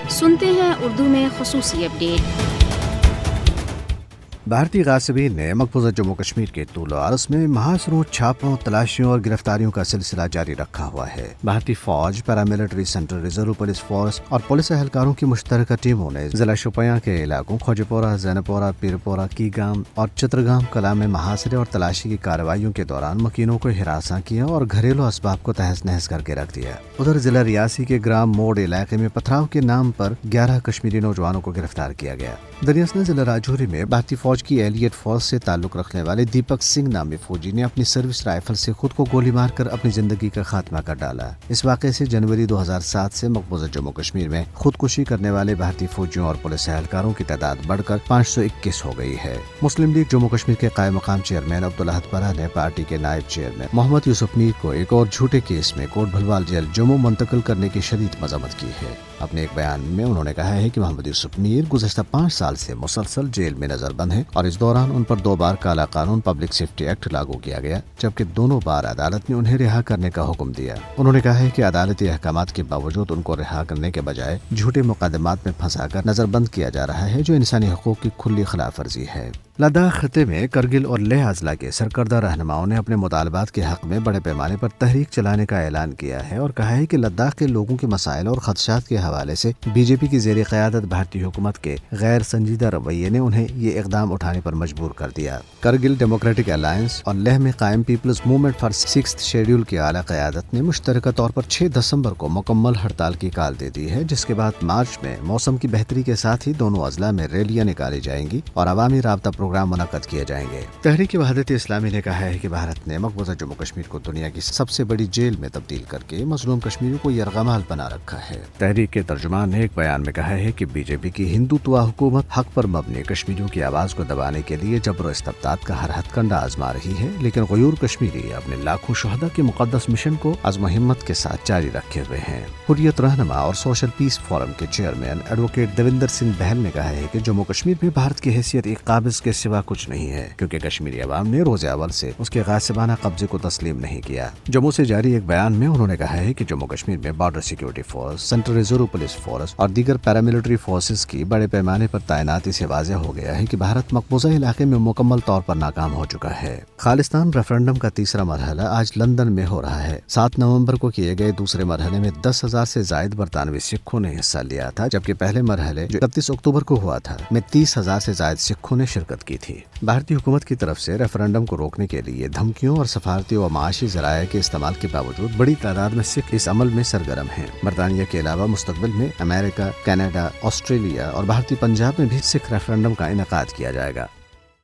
सुनते हैं उर्दू में खुसूसी अपडेट। भारतीय गासिबीन ने मकबूजा जम्मू कश्मीर के तूल और अर्ज़ में महासरों, छापों, तलाशियों और गिरफ्तारियों का सिलसिला जारी रखा हुआ है। भारतीय फौज, paramilitary, central reserve police force और पुलिस एहलकारों की मुश्तरका टीमों ने जिला शोपियां के इलाकों खोजपोरा, जैनपोरा, पीरपोरा, कीगाम और चित्रगाम कला में महासरे और तलाशी की कार्रवाइयों के दौरान मकीनों को हिरासा किया और घरेलू असबाब को तहस नहस करके रख दिया। उधर जिला रियासी के ग्राम मोड़ इलाके में पथराव के नाम पर 11 कश्मीरी नौजवानों को गिरफ्तार किया गया। दरियासना जिला राजौरी में भारतीय फौज की एलियट फोर्स से ताल्लुक रखने वाले दीपक सिंह नामी फौजी ने अपनी सर्विस राइफल से खुद को गोली मारकर अपनी जिंदगी का खात्मा कर डाला। इस वाक़े से जनवरी 2007 से मकबूजा जम्मू कश्मीर में खुदकुशी करने वाले भारतीय फौजियों और पुलिस एहलकारों की तादाद बढ़कर 521 हो गई है। मुस्लिम लीग जम्मू कश्मीर के कायम मकाम चेयरमैन अब्दुल अहद परा ने पार्टी के नायब चेयरमैन मोहम्मद यूसुफ मीर को एक और झूठे केस में कोट भलवाल जेल जम्मू मुंतकिल करने की शदीद मजम्मत की है। अपने एक बयान में उन्होंने कहा है कि मोहम्मद यूसुफ मीर गुज़श्ता 5 साल से मुसलसल जेल में नजरबंद है और इस दौरान उन पर 2 बार काला कानून पब्लिक सेफ्टी एक्ट लागू किया गया, जबकि दोनों बार अदालत ने उन्हें रिहा करने का हुक्म दिया। उन्होंने कहा है कि अदालती अहकामात के बावजूद उनको रिहा करने के बजाय झूठे मुकदमात में फंसाकर नजरबंद किया जा रहा है, जो इंसानी हकूक की खुली खिलाफ वर्जी है। लद्दाख खत्े में करगिल और लेह अजला के सरकर्दा रहनुमाओं ने अपने मुतालबात के हक में बड़े पैमाने पर तहरीक चलाने का ऐलान किया है और कहा है कि लद्दाख के लोगों के मसाइल और खदशात के हवाले से बीजेपी की ज़ेर क़यादत भारतीय हुकूमत के गैर संजीदा रवैये ने उन्हें ये इक़दाम उठाने पर मजबूर कर दिया। करगिल डेमोक्रेटिक अलायंस और लेह में कायम people's movement for 6th schedule की आला क़यादत ने मुश्तरका तौर पर 6 दिसंबर को मुकम्मल हड़ताल की काल दे दी है, जिसके बाद मार्च में मौसम की बेहतरी के साथ ही दोनों अजला में रैलियां निकाली जाएंगी और अवामी राबता प्रोग्राम मुनक्कद किए जाएंगे। तहरीक वहदत इस्लामी ने कहा है कि भारत ने मकबूजा जम्मू कश्मीर को दुनिया की सबसे बड़ी जेल में तब्दील करके मजलूम कश्मीरियों को यरगमाल बना रखा है। तहरीक के तर्जुमान ने एक बयान में कहा है कि बीजेपी की हिंदुत्व हुकूमत हक पर मबनी कश्मीरियों की आवाज को दबाने के लिए जबर इस्तब्दाद का हर हथकंडा आजमा रही है, लेकिन गयूर कश्मीरी अपने लाखों शहदा के मुकद्दस मिशन को अज़्म हिम्मत के साथ जारी रखे हुए हैं। हुर्रियत रहनुमा और सोशल पीस फोरम के चेयरमैन एडवोकेट देविंदर सिंह बहल ने कहा है कि जम्मू कश्मीर में भारत की हैसियत एक काबिज के सिवा कुछ नहीं है, क्योंकि कश्मीरी अवाम ने रोज़े अव्वल से उसके गासिबाना कब्जे को तस्लीम नहीं किया। जम्मू से जारी एक बयान में उन्होंने कहा है कि जम्मू कश्मीर में border security force, central reserve police force और दीगर पैरामिलिट्री फोर्सेस की बड़े पैमाने पर तैनाती से वाज़ेह हो गया है कि भारत मकबूजा इलाके में मुकम्मल तौर पर नाकाम हो चुका है। खालिस्तान रेफरेंडम का तीसरा मरहला आज लंदन में हो रहा है। 7 नवंबर को किए गए दूसरे मरहले में 10,000 से जायद बरतानवी सिखों ने हिस्सा लिया था, जबकि पहले मरहले जो 31 अक्टूबर को हुआ था में 30,000 से जायद सिखों ने शिरकत की थी। भारतीय हुकूमत की तरफ से रेफरेंडम को रोकने के लिए धमकियों और सफारती व माशी ज़राए के इस्तेमाल के बावजूद बड़ी तादाद में सिख इस अमल में सरगर्म हैं। बरतानिया के अलावा मुस्तकबिल में अमेरिका, कनाडा, ऑस्ट्रेलिया और भारतीय पंजाब में भी सिख रेफरेंडम का इनेकाद किया जाएगा।